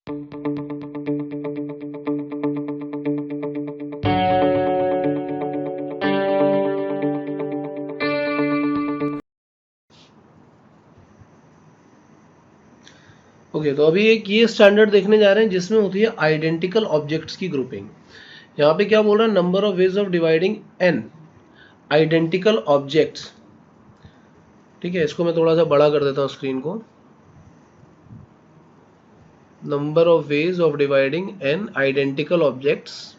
Okay, तो अभी एक ये स्टैंडर्ड देखने जा रहे हैं जिसमें होती है आइडेंटिकल ऑब्जेक्ट्स की ग्रुपिंग। यहाँ पे क्या बोल रहा है, number of ways of dividing n identical objects. ठीक है, इसको मैं थोड़ा सा बड़ा कर देता हूँ स्क्रीन को। Number of ways of dividing n identical objects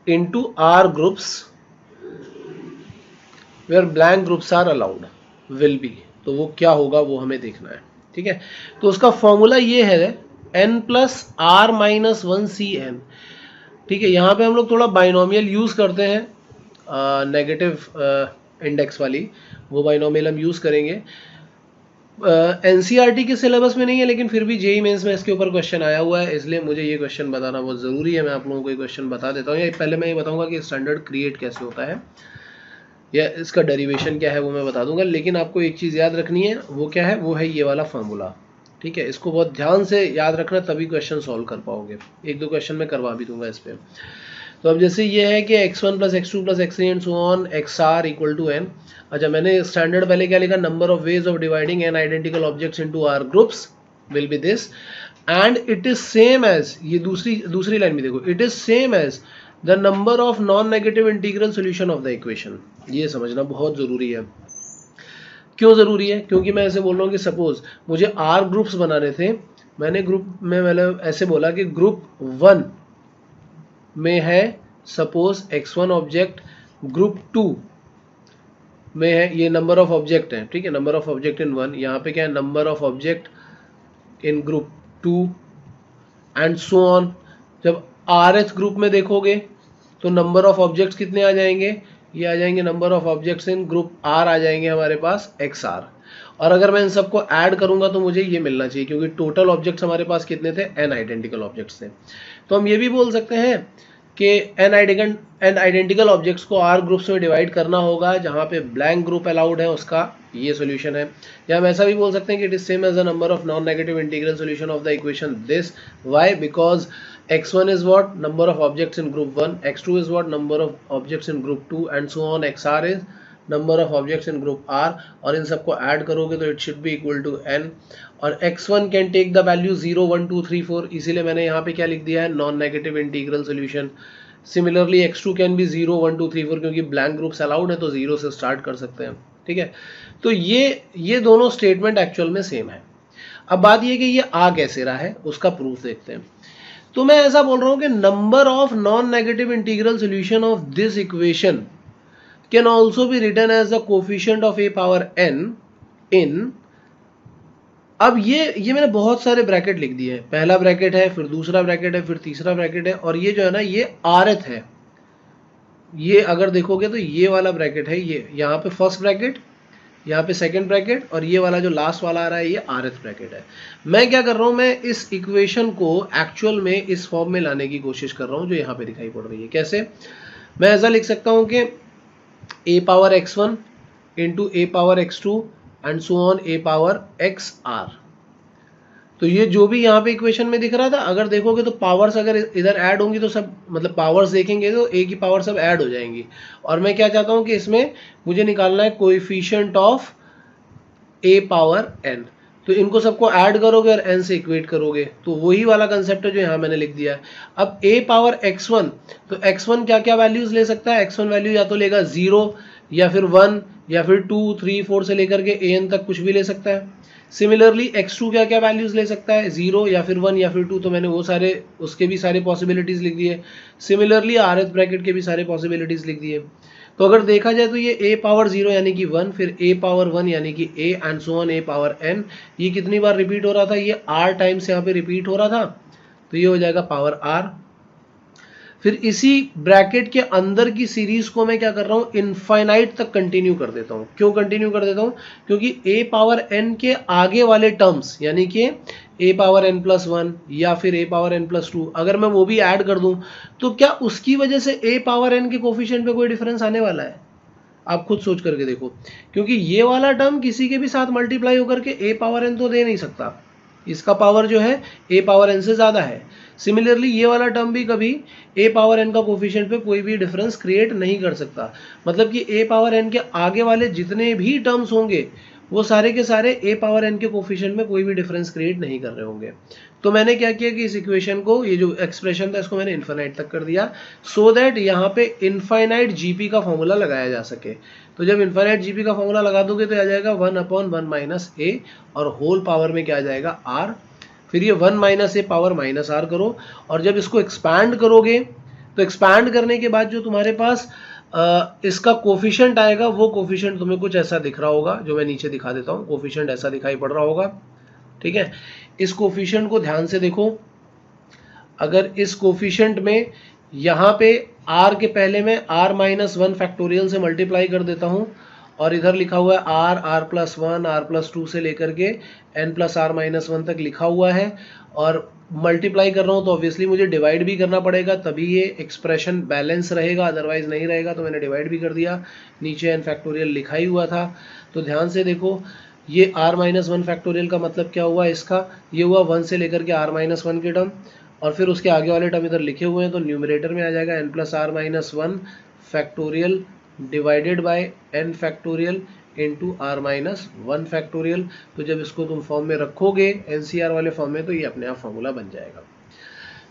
into r groups where blank groups are allowed will be. तो वो क्या होगा वो हमें देखना है। ठीक है, तो उसका फॉर्मूला ये है n plus r minus one C n. ठीक है, यहाँ पे हम लोग थोड़ा बाइनोमियल यूज करते हैं, नेगेटिव इंडेक्स वाली, वो बाइनोमियल हम यूज करेंगे। एनसीईआरटी के सिलेबस में नहीं है, लेकिन फिर भी जेईई मेंस में इसके ऊपर क्वेश्चन आया हुआ है, इसलिए मुझे ये क्वेश्चन बताना बहुत ज़रूरी है। मैं आप लोगों को ये क्वेश्चन बता देता हूँ, या पहले मैं ये बताऊँगा कि स्टैंडर्ड क्रिएट कैसे होता है या इसका डेरिवेशन क्या है वो मैं बता दूंगा। लेकिन आपको एक चीज़ याद रखनी है, वो क्या है, वो है ये वाला फार्मूला। ठीक है, इसको बहुत ध्यान से याद रखना, तभी क्वेश्चन सॉल्व कर पाओगे। एक दो क्वेश्चन मैं करवा भी दूंगा इस पर। तो अब जैसे ये है कि x1 plus x2 plus x3 and so on xr equal to n। अच्छा, मैंने स्टैंडर्ड पहले क्या लिखा, number of ways of dividing n identical objects into r groups will be this and it is same as, ये दूसरी line में देखो, it is same as the number of non negative integral solution of the equation. ये समझना बहुत ज़रूरी है। क्यों ज़रूरी है? क्योंकि मैं ऐसे बोल रहा हूँ कि सपोज मुझे आर ग्रुप्स बनाने थे, मैंने ग्रुप में मतलब ऐसे बोला कि ग्रुप 1 में है सपोज x1 ऑब्जेक्ट, ग्रुप 2 में है, ये नंबर ऑफ ऑब्जेक्ट है। ठीक है, नंबर ऑफ ऑब्जेक्ट इन 1, यहाँ पे क्या है, number of object in group 2 and so on. जब आरएच ग्रुप में देखोगे तो नंबर ऑफ ऑब्जेक्ट्स कितने आ जाएंगे, ये आ जाएंगे number of objects in group are आ जाएंगे हमारे पास XR। और अगर मैं इन सबको ऐड करूंगा तो मुझे ये मिलना चाहिए, क्योंकि टोटल ऑब्जेक्ट्स हमारे पास कितने थे, n आइडेंटिकल ऑब्जेक्ट्स थे। तो हम ये भी बोल सकते हैं कि n आइडेंटिकल ऑब्जेक्ट्स को r ग्रुप्स में डिवाइड करना होगा, जहाँ पे ब्लैंक ग्रुप अलाउड है उसका ये सोल्यूशन है। या हम ऐसा भी बोल सकते हैं कि it is same as the number of non negative integral solution of the equation this. Why? Because x1 is what, number of objects in group 1, x2 is what, number of objects in group 2 and so on, xr is number of objects in group r। और इन सबको add करोगे तो it should be equal to n। और x1 can take the value 0 1 2 3 4, इसीलिए मैंने यहाँ पे क्या लिख दिया है, non negative integral solution. Similarly x2 can be 0 1 2 3 4, क्योंकि ब्लैंक ग्रुप्स अलाउड है तो 0 से स्टार्ट कर सकते हैं। ठीक है, तो ये दोनों स्टेटमेंट एक्चुअल में सेम है। अब बात ये कि ये आ कैसे रहा है उसका प्रूफ देखते हैं। तो मैं ऐसा बोल रहा हूं कि number of non negative integral solution of this equation can also be written as the coefficient of a power n in. अब ये मैंने बहुत सारे ब्रैकेट लिख दिए हैं, पहला ब्रैकेट है, फिर दूसरा ब्रैकेट है, फिर तीसरा ब्रैकेट है, और ये जो है ना ये rth है। ये अगर देखोगे तो ये वाला ब्रैकेट है, ये यहाँ पे फर्स्ट ब्रैकेट, यहाँ पे सेकंड ब्रैकेट, और ये वाला जो लास्ट वाला आ रहा है ये rth ब्रैकेट है। मैं क्या कर रहा हूँ, मैं इस इक्वेशन को एक्चुअल में इस फॉर्म में लाने की कोशिश कर रहा हूँ जो यहाँ पे दिखाई पड़ रही है। कैसे? मैं ऐसा लिख सकता हूँ कि a power x1 into a power x2 and so on a power xr। तो ये जो भी यहाँ पे इक्वेशन में दिख रहा था, अगर देखोगे तो पावर्स अगर इधर ऐड होंगी तो सब, मतलब पावर्स देखेंगे तो a की पावर सब ऐड हो जाएंगी। और मैं क्या चाहता हूँ कि इसमें मुझे निकालना है coefficient of a power n। तो इनको सबको ऐड करोगे और n से इक्वेट करोगे, तो वही वाला कंसेप्ट है जो यहाँ मैंने लिख दिया है। अब a पावर x1, तो x1 क्या क्या वैल्यूज ले सकता है, x1 वैल्यू या तो लेगा 0 या फिर 1 या फिर 2 3 4 से लेकर के an तक कुछ भी ले सकता है। सिमिलरली x2 क्या क्या वैल्यूज ले सकता है, 0 या फिर 1 या फिर 2, तो मैंने वो सारे, उसके भी सारे पॉसिबिलिटीज लिख दिए। सिमिलरली rth ब्रैकेट के भी सारे पॉसिबिलिटीज लिख दिए। तो अगर देखा जाए तो ये a पावर 0 यानी कि 1, फिर a पावर 1 यानी कि a and so on a power n, ये कितनी बार रिपीट हो रहा था, ये r टाइम्स यहाँ पे रिपीट हो रहा था, तो ये हो जाएगा पावर r। फिर इसी ब्रैकेट के अंदर की सीरीज को मैं क्या कर रहा हूँ, इनफाइनाइट तक कंटिन्यू कर देता हूँ। क्यों कंटिन्यू कर देता हूँ? क्योंकि a पावर n के आगे वाले टर्म्स, यानी कि a पावर n प्लस 1 या फिर a पावर n प्लस 2, अगर मैं वो भी ऐड कर दूं तो क्या उसकी वजह से a पावर n के कोफिशिएंट पे कोई डिफरेंस आने वाला है? आप खुद सोच करके देखो, क्योंकि ये वाला टर्म किसी के भी साथ मल्टीप्लाई होकर के a पावर n तो दे नहीं सकता। इसका पावर जो है a पावर n से ज़्यादा है। सिमिलरली ये वाला टर्म भी कभी a पावर n का कोफिशिएंट पे कोई भी डिफरेंस क्रिएट नहीं कर सकता। मतलब कि a पावर n के आगे वाले जितने भी टर्म्स होंगे वो सारे के सारे a पावर n के कोफिशिएंट में कोई भी डिफरेंस क्रिएट नहीं कर रहे होंगे। तो मैंने क्या किया कि इस इक्वेशन को, ये जो एक्सप्रेशन था इसको मैंने इन्फाइनाइट तक कर दिया, सो दैट यहाँ पे इनफाइनाइट जीपी का फॉर्मूला लगाया जा सके। तो जब इनफाइनाइट जीपी का फॉर्मूला लगा दोगे तो आ जाएगा 1/1 माइनस ए, और होल पावर में क्या आ जाएगा आर। फिर ये 1 minus a power minus r करो, और जब इसको एक्सपैंड करोगे तो एक्सपैंड करने के बाद जो तुम्हारे पास इसका कोफिशिएंट आएगा, वो कोफिशिएंट तुम्हें कुछ ऐसा दिख रहा होगा, जो मैं नीचे दिखा देता हूँ। कोफिशिएंट ऐसा दिखाई पड़ रहा होगा, ठीक है। इस कोफिशिएंट को ध्यान से देखो। अगर इस कोफिशिएंट में यहाँ पे r के पहले में r माइनस 1 फैक्टोरियल से मल्टीप्लाई कर देता हूँ, और इधर लिखा हुआ है r प्लस 1 r प्लस 2 से लेकर के n प्लस r माइनस 1 तक लिखा हुआ है, और मल्टीप्लाई कर रहा हूँ तो ऑब्वियसली मुझे डिवाइड भी करना पड़ेगा, तभी ये एक्सप्रेशन बैलेंस रहेगा, अदरवाइज नहीं रहेगा। तो मैंने डिवाइड भी कर दिया, नीचे n फैक्टोरियल लिखा ही हुआ था। तो ध्यान से देखो, ये r माइनस 1 फैक्टोरियल का मतलब क्या हुआ इसका, ये हुआ 1 से लेकर के r माइनस 1 के टर्म, और फिर उसके आगे वाले टर्म इधर लिखे हुए हैं, तो न्यूमरेटर में आ जाएगा n plus r minus 1 factorial divided by n factorial into r minus 1 factorial. तो जब इसको तुम फॉर्म में रखोगे NCR वाले फॉर्म में, तो ये अपने आप फॉर्मूला बन जाएगा।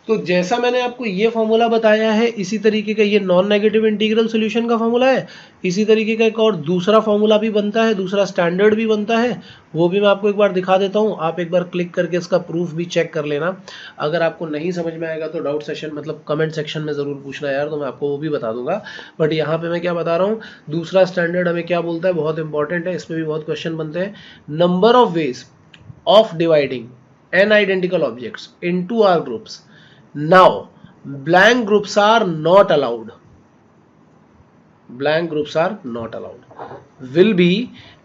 तो जैसा मैंने आपको ये फॉर्मूला बताया है, इसी तरीके का ये नॉन नेगेटिव इंटीग्रल सॉल्यूशन का फॉर्मूला है। इसी तरीके का एक और दूसरा फॉर्मूला भी बनता है, दूसरा स्टैंडर्ड भी बनता है, वो भी मैं आपको एक बार दिखा देता हूँ। आप एक बार क्लिक करके इसका प्रूफ भी चेक कर लेना। अगर आपको नहीं समझ में आएगा तो डाउट सेशन मतलब कमेंट सेक्शन में ज़रूर पूछना यार, तो मैं आपको वो भी बता दूंगा। बट यहाँ पे मैं क्या बता रहा हूँ, दूसरा स्टैंडर्ड हमें क्या बोलता है, बहुत इंपॉर्टेंट है, इस पर भी बहुत क्वेश्चन बनते हैं। Number of ways of dividing n identical objects into r groups, now blank groups are not allowed, blank groups are not allowed will be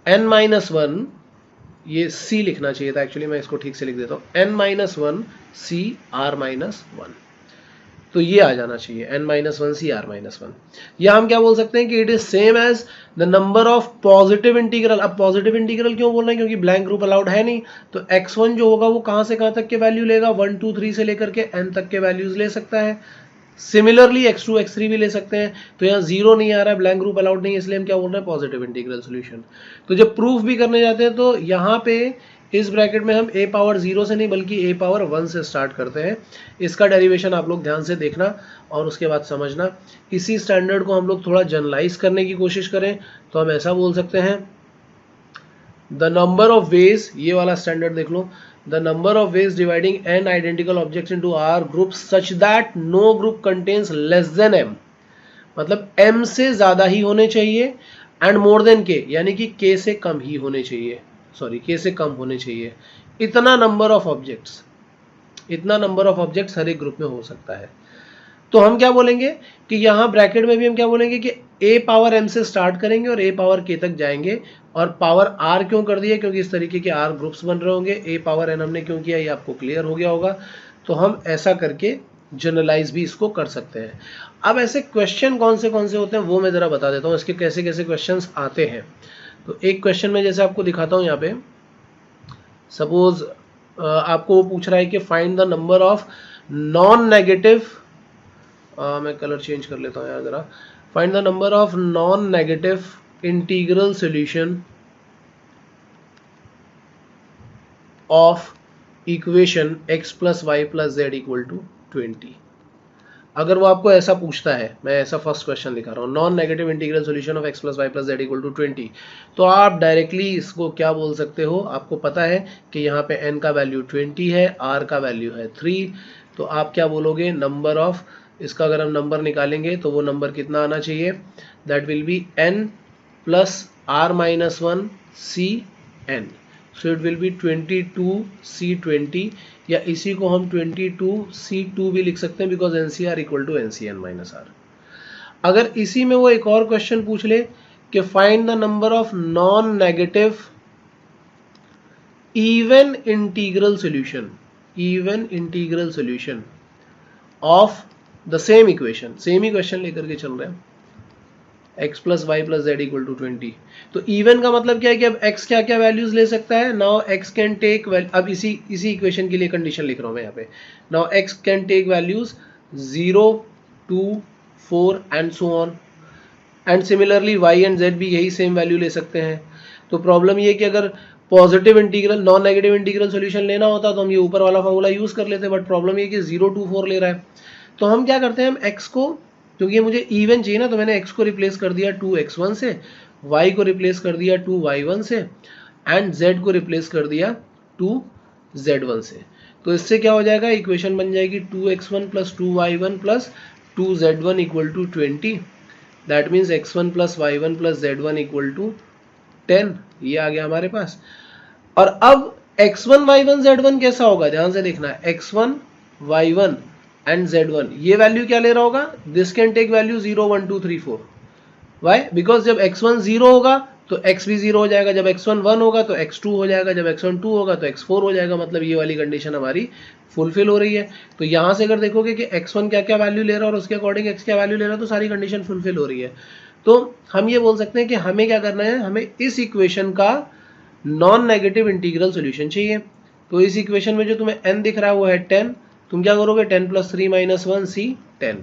n minus 1, ये c लिखना चाहिए था एक्चुअली, मैं इसको ठीक से लिख देता हूं, n minus 1 c r minus 1, तो ये आ जाना चाहिए n minus 1 c r minus 1। या हम क्या बोल सकते हैं कि it is same as the number of positive integral. अब पॉजिटिव इंटीग्रल क्यों बोल रहे हैं, क्योंकि ब्लैंक ग्रुप अलाउड है नहीं, तो x1 जो होगा वो कहां से कहां तक के वैल्यू लेगा, 1 2 3 से लेकर के n तक के वैल्यूज ले सकता है। सिमिलरली x2 x3 भी ले सकते हैं। तो यहाँ 0 नहीं आ रहा है, ब्लैंक ग्रुप अलाउड नहीं है, इसलिए हम क्या बोल रहे हैं, पॉजिटिव इंटीग्रल सोल्यूशन। तो जब प्रूफ भी करने जाते हैं तो यहाँ पे इस ब्रैकेट में हम a पावर 0 से नहीं बल्कि a पावर 1 से स्टार्ट करते हैं। इसका डेरिवेशन आप लोग ध्यान से देखना और उसके बाद समझना। इसी स्टैंडर्ड को हम लोग थोड़ा जनरलाइज करने की कोशिश करें तो हम ऐसा बोल सकते हैं, द नंबर ऑफ वेज, ये वाला स्टैंडर्ड देख लो, the number of ways dividing n identical objects into r groups such that no group contains less than m, मतलब m से ज्यादा ही होने चाहिए, एंड मोर देन k, यानी कि k से कम ही होने चाहिए, सॉरी k से कम होने चाहिए। इतना नंबर ऑफ ऑब्जेक्ट्स, इतना नंबर ऑफ ऑब्जेक्ट्स हर एक ग्रुप में हो सकता है। तो हम क्या बोलेंगे कि यहाँ ब्रैकेट में भी हम क्या बोलेंगे कि a पावर m से स्टार्ट करेंगे और a पावर k तक जाएंगे। और पावर r क्यों कर दिया, क्योंकि इस तरीके के r ग्रुप्स बन रहे होंगे। a पावर n हमने क्यों किया, ये आपको क्लियर हो गया होगा। तो हम ऐसा करके जनरलाइज भी इसको कर सकते हैं। अब ऐसे क्वेश्चन कौन से होते हैं वो मैं जरा बता देता हूँ, इसके कैसे कैसे क्वेश्चन आते हैं। तो एक क्वेश्चन में जैसे आपको दिखाता हूँ, यहाँ पे सपोज आपको वो पूछ रहा है कि find the number of non negative, मैं कलर चेंज कर लेता हूँ यार जरा, find the number of non negative integral solution of equation x plus y plus z equal to 20। अगर वो आपको ऐसा पूछता है, मैं ऐसा फर्स्ट क्वेश्चन लिखा रहा हूँ, non negative integral solution of x plus y plus z equal to 20, तो आप डायरेक्टली इसको क्या बोल सकते हो, आपको पता है कि यहाँ पे n का वैल्यू 20 है, r का वैल्यू है 3, तो आप क्या बोलोगे, नंबर ऑफ, इसका अगर हम नंबर निकालेंगे तो वो नंबर कितना आना चाहिए, that will be n plus r minus 1 c n, so it will be 22c20, या इसी को हम 22c2 भी लिख सकते हैं, because NCR equal to NCN minus r। अगर इसी में वो एक और क्वेश्चन पूछ ले कि find the number of non negative even integral solution of the same equation, same equation लेकर के चल रहे हैं, x plus y plus z equal to 20। तो इवन का मतलब क्या है कि अब x क्या क्या वैल्यूज ले सकता है। नाउ x कैन टेक, अब इसी इक्वेशन के लिए कंडीशन लिख रहा हूँ मैं यहाँ पे। Now x can take values 0, 2, 4 and so on, and similarly y and z भी यही सेम वैल्यू ले सकते हैं। तो प्रॉब्लम ये कि अगर positive integral, non negative integral solution लेना होता तो हम ये ऊपर वाला फॉर्मूला यूज कर लेते, बट प्रॉब्लम ये कि 0, 2, 4 ले रहा है। तो हम क्या करते हैं, हम x को, क्योंकि मुझे इवन चाहिए ना, तो मैंने x को रिप्लेस कर दिया 2x1 से, y को रिप्लेस कर दिया 2y1 से, एंड z को रिप्लेस कर दिया 2z1 से। तो इससे क्या हो जाएगा, इक्वेशन बन जाएगी 2x1 plus 2y1 plus 2z1 equal to 20। That means x1 plus y1 plus z1 equal to 10। ये आ गया हमारे पास। और अब x1 y1 z1 कैसा होगा, ध्यान से देखना है। x1 y1 एंड z1, ये वैल्यू क्या ले रहा होगा, this can take value 0, 1, 2, 3, 4। Why, because जब x1 0 होगा तो x भी 0 हो जाएगा, जब x1 1 होगा तो x2 हो जाएगा, जब x1 2 होगा तो x4 हो जाएगा। मतलब ये वाली कंडीशन हमारी फुलफिल हो रही है। तो यहां से अगर देखोगे कि x1 क्या क्या वैल्यू ले रहा है और उसके अकॉर्डिंग x क्या वैल्यू ले रहा है, तो सारी कंडीशन फुलफिल हो रही है। तो हम ये बोल सकते हैं कि हमें क्या करना है, हमें इस इक्वेशन का नॉन नेगेटिव इंटीग्रल सोल्यूशन चाहिए। तो इस इक्वेशन में जो तुम्हें n दिख रहा है वो है 10। तुम क्या करोगे, 10 प्लस 3 माइनस 1 c 10,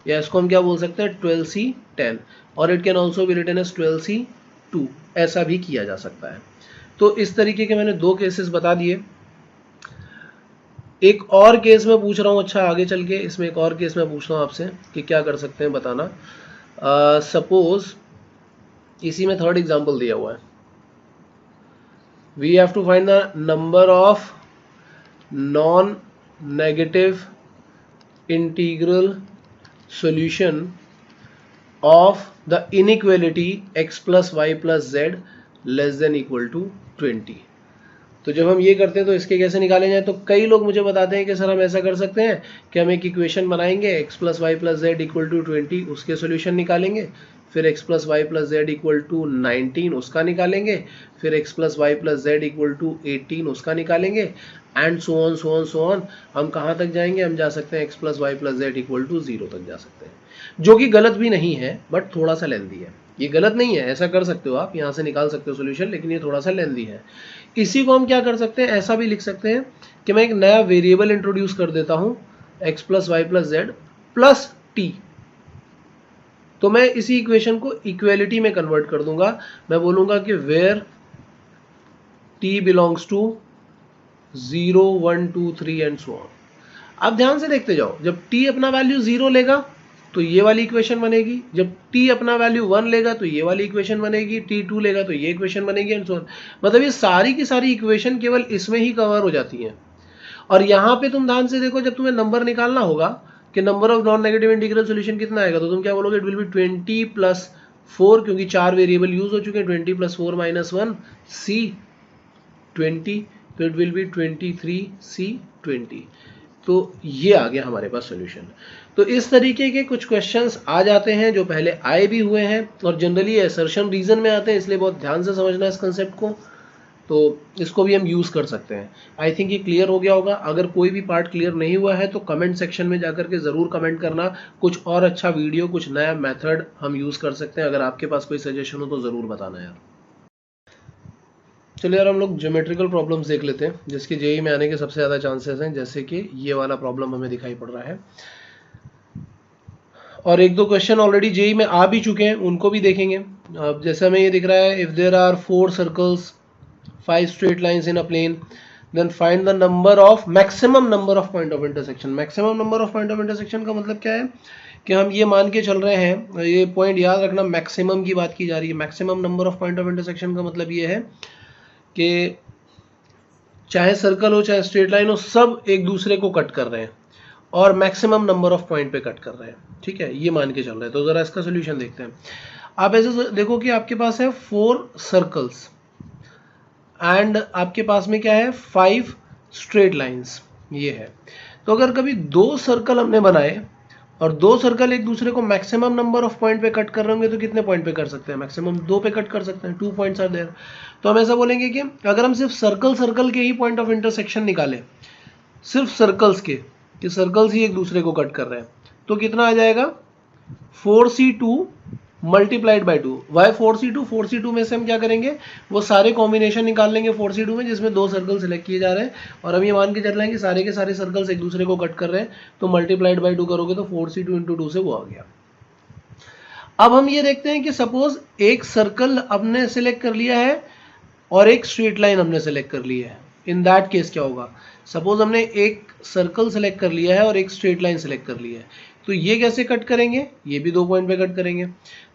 या इसको हम क्या बोल सकते हैं 12c 10, और it can also be written as 12c 2, ऐसा भी किया जा सकता है। तो इस तरीके के मैंने दो केसेस बता दिए। एक और केस में पूछ रहा हूँ, अच्छा आगे चल के इसमें एक और केस में पूछ रहा हूँ आपसे कि क्या कर सकते हैं बताना। सपोज इसी में थर्ड एग्जांपल दिया हुआ है, we have to find the number of non negative integral solution of the inequality x plus y plus z less than equal to 20। तो जब हम ये करते हैं तो इसके कैसे निकाले जाए, तो कई लोग मुझे बताते हैं कि सर हम ऐसा कर सकते हैं कि हम एक इक्वेशन बनाएंगे x plus y plus z equal to 20, उसके सोल्यूशन निकालेंगे, फिर x plus y plus z equal to 19 उसका निकालेंगे, फिर x plus y plus z equal to 18 उसका निकालेंगे, and so on so on so on. हम कहाँ तक जाएंगे, हम जा सकते हैं x plus y plus z equal to 0 तक जा सकते हैं, जो कि गलत भी नहीं है बट थोड़ा सा लेंथी है। ये गलत नहीं है, ऐसा कर सकते हो आप, यहाँ से निकाल सकते हो सोल्यूशन, लेकिन ये थोड़ा सा लेंथी है। इसी को हम क्या कर सकते हैं, ऐसा भी लिख सकते हैं कि मैं एक नया वेरिएबल इंट्रोड्यूस कर देता हूँ x plus y plus z plus t. तो मैं इसी इक्वेशन को इक्वेलिटी में कन्वर्ट कर दूंगा। मैं बोलूंगा कि where t belongs to 0, 1, 2, 3 and so on. अब ध्यान से देखते जाओ, जब t अपना वैल्यू 0 लेगा तो ये वाली इक्वेशन बनेगी, जब t अपना वैल्यू 1 लेगा तो ये वाली इक्वेशन बनेगी, t 2 लेगा तो ये इक्वेशन बनेगी एंड सो ऑन। मतलब ये सारी की सारी इक्वेशन केवल इसमें ही कवर हो जाती हैं। और यहाँ पे तुम ध्यान से देखो, जब तुम्हें नंबर निकालना होगा कि number of non negative integral solution कितना आएगा, तो तुम क्या बोलोगे, इट विल बी 20 प्लस 4, क्योंकि 4 वेरिएबल यूज हो चुके हैं, 20 प्लस 4 माइनस 1 c 20, तो इट विल बी 23c 20। तो ये आ गया हमारे पास सॉल्यूशन। तो इस तरीके के कुछ क्वेश्चंस आ जाते हैं जो पहले आए भी हुए हैं, और जनरली असर्शन रीजन में आते हैं, इसलिए बहुत ध्यान से समझना इस कंसेप्ट को। तो इसको भी हम यूज कर सकते हैं। आई थिंक ये क्लियर हो गया होगा। अगर कोई भी पार्ट क्लियर नहीं हुआ है तो कमेंट सेक्शन में जाकर के जरूर कमेंट करना, कुछ और अच्छा वीडियो, कुछ नया मेथड हम यूज कर सकते हैं। अगर आपके पास कोई सजेशन हो तो जरूर बताना यार। चलिए यार, हम लोग ज्योमेट्रिकल प्रॉब्लम्स देख लेते हैं जिसके जेईई में आने के सबसे ज़्यादा चांसेस हैं, जैसे कि ये वाला प्रॉब्लम हमें दिखाई पड़ रहा है, और एक दो क्वेश्चन ऑलरेडी जेईई में आ भी चुके हैं, उनको भी देखेंगे। अब जैसे हमें ये दिख रहा है, if there are 4 circles 5 straight lines in a plane then find the number of maximum number of point of intersection. Maximum number of point of intersection का मतलब क्या है कि हम ये मान के चल रहे हैं, ये पॉइंट याद रखना, मैक्सिमम की बात की जा रही है। Maximum number of point of intersection का मतलब ये है कि चाहे सर्कल हो चाहे स्ट्रेट लाइन हो, सब एक दूसरे को कट कर रहे हैं और मैक्सिमम नंबर ऑफ पॉइंट पे कट कर रहे हैं। ठीक है, ये मान के चल रहे हैं। तो जरा इसका सोल्यूशन देखते हैं। आप ऐसे देखो कि आपके पास है 4 सर्कल्स एंड आपके पास में क्या है 5 स्ट्रेट लाइंस, ये है। तो अगर कभी 2 सर्कल हमने बनाए और 2 सर्कल एक दूसरे को मैक्सिमम नंबर ऑफ पॉइंट पे कट कर रहे होंगे, तो कितने पॉइंट पे कर सकते हैं, मैक्सिमम 2 पे कट कर सकते हैं, 2 पॉइंट्स आर देयर। तो हम ऐसा बोलेंगे कि अगर हम सिर्फ सर्कल के ही पॉइंट ऑफ इंटरसेक्शन निकालें, सिर्फ सर्कल्स के, कि सर्कल्स ही एक दूसरे को कट कर रहे हैं, तो कितना आ जाएगा 4c2 multiplied by 2। Y 4c2, 4c2 में से हम क्या करेंगे, वो सारे कॉम्बिनेशन निकाल लेंगे 4c2 में जिसमें 2 सर्कल सेलेक्ट किए जा रहे हैं, और हम ये मान के चल रहे हैं कि सारे के सारे सर्कल्स एक दूसरे को कट कर रहे हैं, तो मल्टीप्लाइड बाय 2 करोगे तो 4c2 इंटू 2 से वो आ गया। अब हम ये देखते हैं कि सपोज एक सर्कल हमने सेलेक्ट कर लिया है और एक स्ट्रेट लाइन हमने सेलेक्ट कर ली है। इन दैट केस क्या होगा, सपोज हमने एक सर्कल सेलेक्ट कर लिया है और एक स्ट्रेट लाइन सेलेक्ट कर लिया है, तो ये कैसे कट करेंगे, ये भी 2 पॉइंट पे कट करेंगे।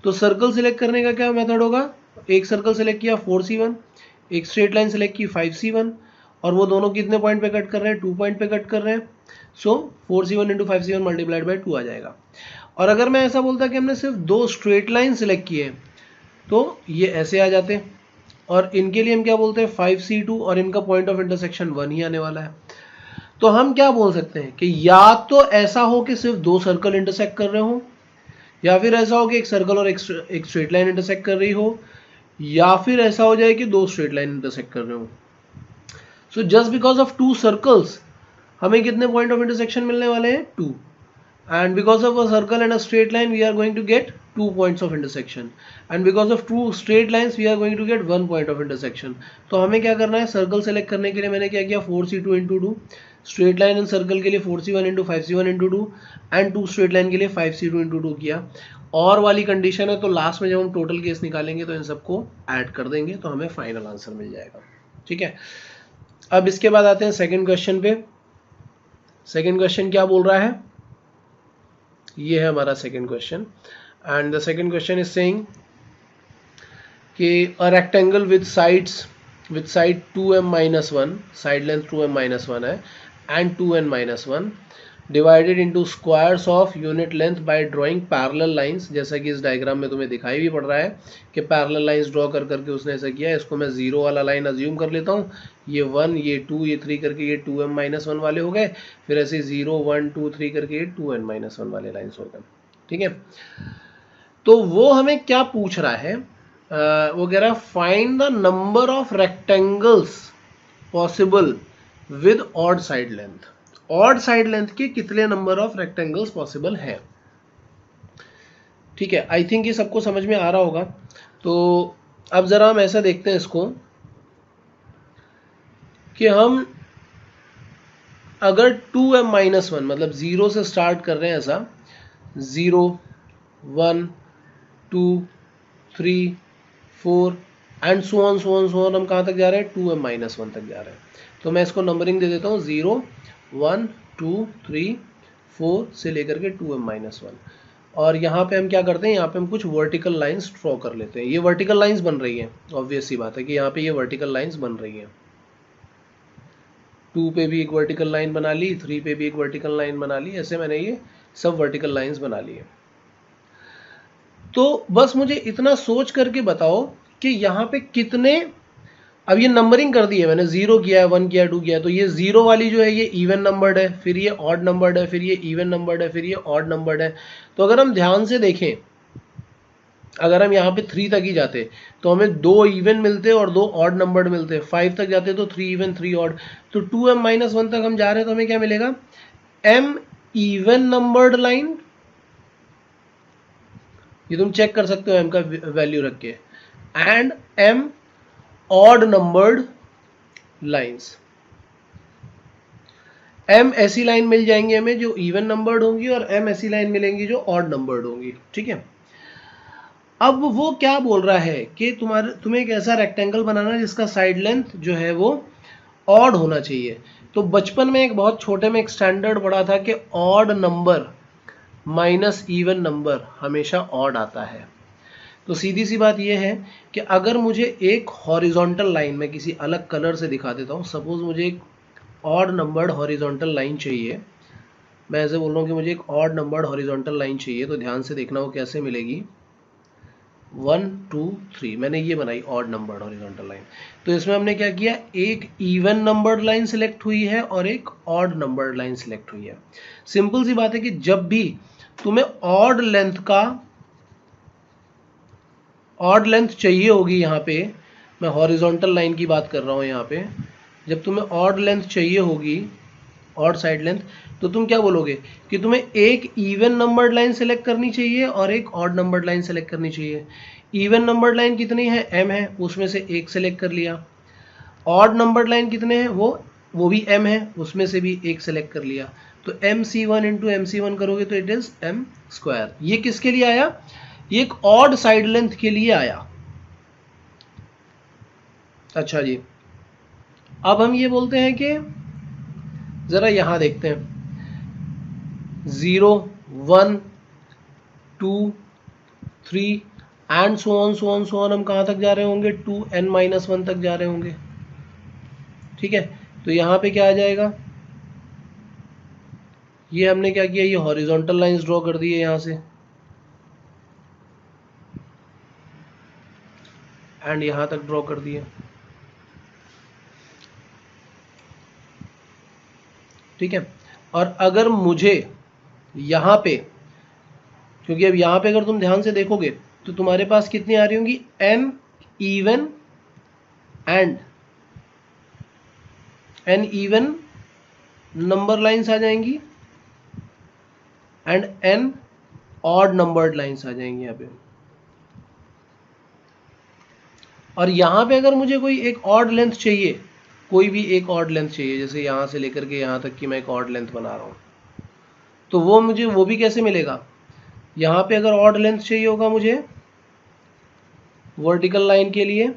तो सर्कल सेलेक्ट करने का क्या मेथड होगा, एक सर्कल सेलेक्ट किया 4c1, एक स्ट्रेट लाइन सेलेक्ट की 5c1, और वो दोनों कितने पॉइंट पे कट कर रहे हैं, 2 पॉइंट पे कट कर रहे हैं। सो 4c1 into 5c1 multiplied by 2 आ जाएगा। और अगर मैं ऐसा बोलता कि हमने सिर्फ 2 स्ट्रेट लाइन सेलेक्ट किए तो ये ऐसे आ जाते, और इनके लिए हम क्या बोलते हैं 5c2, और इनका पॉइंट ऑफ इंटरसेक्शन 1 ही आने वाला है। तो हम क्या बोल सकते हैं कि या तो ऐसा हो कि सिर्फ 2 सर्कल इंटरसेक्ट कर रहे हो, या फिर ऐसा हो कि एक सर्कल और एक स्ट्रेट लाइन इंटरसेक्ट कर रही हो, या फिर ऐसा हो जाए कि 2 स्ट्रेट लाइन इंटरसेक्ट कर रहे हो। So just because of 2 circles हमें कितने पॉइंट ऑफ इंटरसेक्शन मिलने वाले हैं, 2, and because of a circle and a straight line we are going to get 2 points of intersection, and because of 2 straight lines we are going to get 1 point of intersection। तो हमें क्या करना है, circle select करने के लिए मैंने क्या किया 4c2 into 2, straight line and circle के लिए 4c1 into 5c1 into 2, and 2 straight line के लिए 5c2 इंटू 2 किया। और वाली कंडीशन है, तो लास्ट में जब हम टोटल केस निकालेंगे तो इन सबको ऐड कर देंगे तो हमें फाइनल आंसर मिल जाएगा। ठीक है, अब इसके बाद आते हैं सेकेंड क्वेश्चन पे। सेकेंड क्वेश्चन क्या बोल रहा है, ये है हमारा second question, and the second question is saying कि a rectangle with side 2m-1, side length 2m-1 है, and 2n-1 divided into squares of unit length by drawing parallel lines. जैसा कि इस डायग्राम में तुम्हें दिखाई भी पड़ रहा है कि पैरेलल लाइंस ड्रॉ कर करके उसने ऐसा किया। इसको मैं 0 वाला लाइन अज्यूम कर लेता हूँ, ये 1, ये 2, ये 3 करके ये 2m-1 वाले हो गए, फिर ऐसे 0, 1, 2, 3 करके ये 2n-1 वाले लाइंस हो गए। ठीक है, तो वो हमें क्या पूछ रहा है, वो कह रहा है find the number of rectangles possible with odd side length. Odd side length के कितने नंबर ऑफ रेक्टेंगल्स पॉसिबल हैं। ठीक है, आई थिंक ये सबको समझ में आ रहा होगा। तो अब जरा हम ऐसा देखते हैं इसको कि हम अगर 2m-1 मतलब 0 से स्टार्ट कर रहे हैं, ऐसा 0, 1, 2, 3, 4 एंड सो ऑन हम कहाँ तक जा रहे हैं, 2m-1 तक जा रहे हैं। तो मैं इसको नंबरिंग दे देता हूँ 0, 1, 2, 3, 4 से लेकर के 2m-1। और यहाँ पे हम क्या करते हैं, यहाँ पे हम कुछ वर्टिकल लाइंस ड्रॉ कर लेते हैं। ये वर्टिकल लाइंस बन रही हैं, ऑब्वियस सी बात है कि यहाँ पे ये वर्टिकल लाइंस बन रही हैं। 2 पे भी एक वर्टिकल लाइन बना ली, 3 पे भी एक वर्टिकल लाइन बना ली, ऐसे मैंने ये सब वर्टिकल लाइंस बना ली है। तो बस मुझे इतना सोच करके बताओ कि यहाँ पे कितने, अब ये नंबरिंग कर दी है मैंने, 0 किया है, 1 किया है, 2 किया है, तो ये 0 वाली जो है ये इवन नंबर्ड है, फिर ये ऑड नंबर्ड है, फिर ये इवन नंबर्ड है, फिर ये ऑड नंबर्ड है। तो अगर हम ध्यान से देखें, अगर हम यहाँ पे 3 तक ही जाते तो हमें 2 इवन मिलते और 2 ऑड नंबर्ड मिलते, 5 तक जाते तो 3 इवन 3 ऑड। तो 2m-1 तक हम जा रहे हैं तो हमें क्या मिलेगा, m इवन नंबर्ड लाइन, ये तुम चेक कर सकते हो m का वैल्यू रख के, and m odd numbered lines. m ऐसी लाइन मिल जाएंगी हमें जो इवन नंबर्ड होंगी, और m ऐसी लाइन मिलेंगी जो ऑड नंबर्ड होंगी। ठीक है, अब वो क्या बोल रहा है कि तुम्हें एक ऐसा रेक्टेंगल बनाना है जिसका साइड लेंथ जो है वो ऑड होना चाहिए। तो बचपन में एक बहुत छोटे में एक स्टैंडर्ड पढ़ा था कि odd number minus even number हमेशा ऑड आता है। तो सीधी सी बात यह है कि अगर मुझे एक हॉरिजॉन्टल लाइन, मैं किसी अलग कलर से दिखा देता हूँ, सपोज मुझे एक ऑड नंबर्ड हॉरिजॉन्टल लाइन चाहिए, मैं ऐसे बोल रहा हूँ कि मुझे एक ऑड नंबर्ड हॉरिजॉन्टल लाइन चाहिए, तो ध्यान से देखना वो कैसे मिलेगी, 1, 2, 3 मैंने ये बनाई ऑड नंबर्ड हॉरिजॉन्टल लाइन। तो इसमें हमने क्या किया, एक इवन नंबर्ड लाइन सिलेक्ट हुई है और एक ऑड नंबर्ड लाइन सिलेक्ट हुई है। सिंपल सी बात है कि जब भी तुम्हें ऑड लेंथ चाहिए होगी, यहाँ पे मैं हॉरिजॉन्टल लाइन की बात कर रहा हूँ, यहाँ पे जब तुम्हें ऑड लेंथ चाहिए होगी ऑड साइड लेंथ, तो तुम क्या बोलोगे कि तुम्हें एक इवन नंबर्ड लाइन सेलेक्ट करनी चाहिए और एक ऑड नंबर्ड लाइन सेलेक्ट करनी चाहिए। इवन नंबर्ड लाइन कितनी है, m है, उसमें से एक सेलेक्ट कर लिया। ऑड नंबर्ड लाइन कितने हैं, वो भी m है, उसमें से भी एक सेलेक्ट कर लिया। तो mc1 इंटू mc1 करोगे तो इट इज m स्क्वायर। ये किसके लिए आया, ये एक ऑड साइड लेंथ के लिए आया। अच्छा जी, अब हम ये बोलते हैं कि जरा यहां देखते हैं 0 1 2 3 एंड सो ऑन हम कहां तक जा रहे होंगे, 2n-1 तक जा रहे होंगे। ठीक है, तो यहां पे क्या आ जाएगा, ये हमने क्या किया, ये हॉरिजॉन्टल लाइंस ड्रॉ कर दी है यहां से, एंड यहां तक ड्रॉ कर दिया। ठीक है, और अगर मुझे यहां पे, क्योंकि अब यहां पे अगर तुम ध्यान से देखोगे तो तुम्हारे पास कितनी आ रही होंगी, n even and n even number lines आ जाएंगी and n odd numbered lines आ जाएंगी यहाँ पे। और यहां पे अगर मुझे कोई एक ऑड लेंथ चाहिए, कोई भी एक ऑड लेंथ चाहिए, जैसे यहां से लेकर के यहां तक की मैं एक ऑड लेंथ बना रहा हूं, तो वो मुझे वो भी कैसे मिलेगा, यहां पे अगर ऑड लेंथ चाहिए होगा मुझे वर्टिकल लाइन के लिए,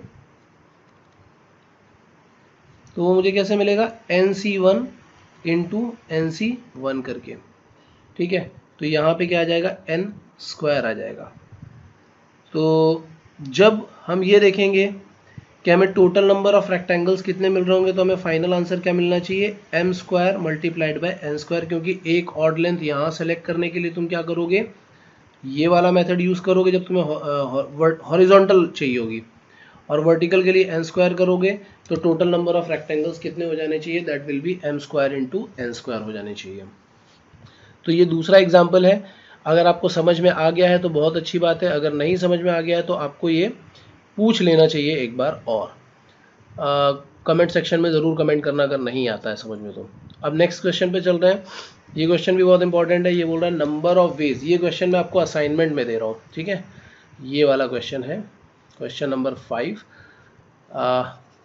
तो वो मुझे कैसे मिलेगा, nc1 इंटू nc1 करके। ठीक है, तो यहाँ पे क्या आ जाएगा, n स्क्वायर आ जाएगा। तो जब हम ये देखेंगे कि हमें टोटल नंबर ऑफ रेक्टेंगल्स कितने मिल रहे होंगे, तो हमें फाइनल आंसर क्या मिलना चाहिए, m square multiplied by n square, क्योंकि एक ऑड लेंथ यहाँ सेलेक्ट करने के लिए तुम क्या करोगे, ये वाला मेथड यूज करोगे जब तुम्हें हॉरिजॉन्टल चाहिए होगी, और वर्टिकल के लिए n स्क्वायर करोगे तो टोटल नंबर ऑफ रेक्टेंगल्स कितने हो जाने चाहिए, that will be m square into n square हो जाने चाहिए। तो ये दूसरा एग्जाम्पल है। अगर आपको समझ में आ गया है तो बहुत अच्छी बात है, अगर नहीं समझ में आ गया है तो आपको ये पूछ लेना चाहिए एक बार और। कमेंट सेक्शन में ज़रूर कमेंट करना अगर नहीं आता है समझ में तो। अब नेक्स्ट क्वेश्चन पे चल रहे हैं। ये क्वेश्चन भी बहुत इंपॉर्टेंट है। ये बोल रहा है नंबर ऑफ वेज। ये क्वेश्चन मैं आपको असाइनमेंट में दे रहा हूँ, ठीक है। ये वाला क्वेश्चन है, क्वेश्चन नंबर 5।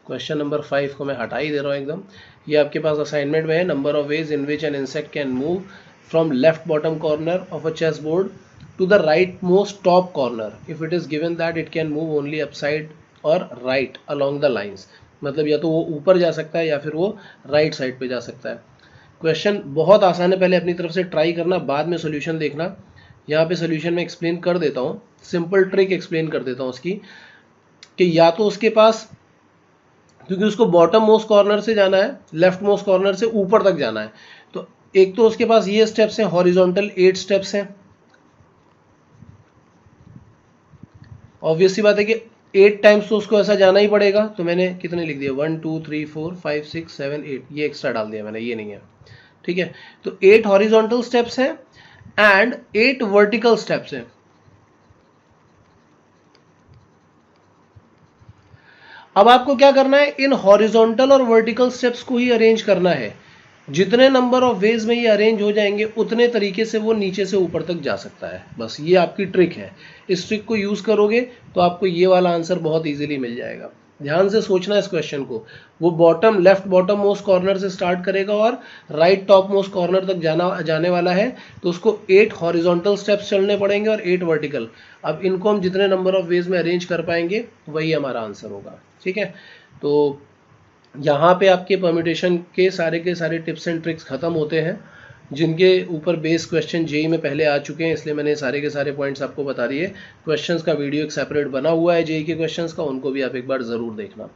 क्वेश्चन नंबर 5 को मैं हटा ही दे रहा हूँ एकदम। ये आपके पास असाइनमेंट में है, number of ways in which an insect can move from left bottom corner of a chess board to the right most top corner if it is given that it can move only upside और right along the lines। मतलब या तो वो ऊपर जा सकता है या फिर वो राइट साइड पे जा सकता है। क्वेश्चन बहुत आसान है, पहले अपनी तरफ से ट्राई करना, बाद में सोल्यूशन देखना। यहाँ पे सोल्यूशन में एक्सप्लेन कर देता हूँ, सिंपल ट्रिक एक्सप्लेन कर देता हूँ उसकी, कि या तो उसके पास, क्योंकि उसको बॉटम मोस्ट कॉर्नर से जाना है, लेफ्ट मोस्ट कॉर्नर से ऊपर तक जाना है, तो एक तो उसके पास ये स्टेप्स हैं, हॉरिजॉन्टल 8 स्टेप्स हैं। ऑब्वियस सी बात है कि 8 टाइम्स तो उसको ऐसा जाना ही पड़ेगा। तो मैंने कितने लिख दिया, 1 2 3 4 5 6 7 8, ये एक्स्ट्रा डाल दिया मैंने, ये नहीं है, ठीक है। तो 8 हॉरिजॉन्टल स्टेप्स हैं एंड 8 वर्टिकल स्टेप्स हैं। अब आपको क्या करना है, इन हॉरिजॉन्टल और वर्टिकल स्टेप्स को ही अरेंज करना है। जितने नंबर ऑफ वेज में ये अरेंज हो जाएंगे उतने तरीके से वो नीचे से ऊपर तक जा सकता है। बस ये आपकी ट्रिक है। इस ट्रिक को यूज करोगे तो आपको ये वाला आंसर बहुत इजीली मिल जाएगा। ध्यान से सोचना इस क्वेश्चन को। वो bottom, left bottom most corner से स्टार्ट करेगा और राइट टॉप मोस्ट कॉर्नर तक जाने वाला है, तो उसको 8 हॉरिजॉन्टल स्टेप्स चलने पड़ेंगे और 8 वर्टिकल। अब इनको हम जितने नंबर ऑफ वेज में अरेंज कर पाएंगे वही हमारा आंसर होगा, ठीक है। तो यहाँ पे आपके परम्यूटेशन के सारे टिप्स एंड ट्रिक्स खत्म होते हैं, जिनके ऊपर बेस क्वेश्चन जेई में पहले आ चुके हैं, इसलिए मैंने सारे के सारे पॉइंट्स आपको बता दिए। क्वेश्चंस का वीडियो एक सेपरेट बना हुआ है जेई के क्वेश्चंस का, उनको भी आप एक बार ज़रूर देखना।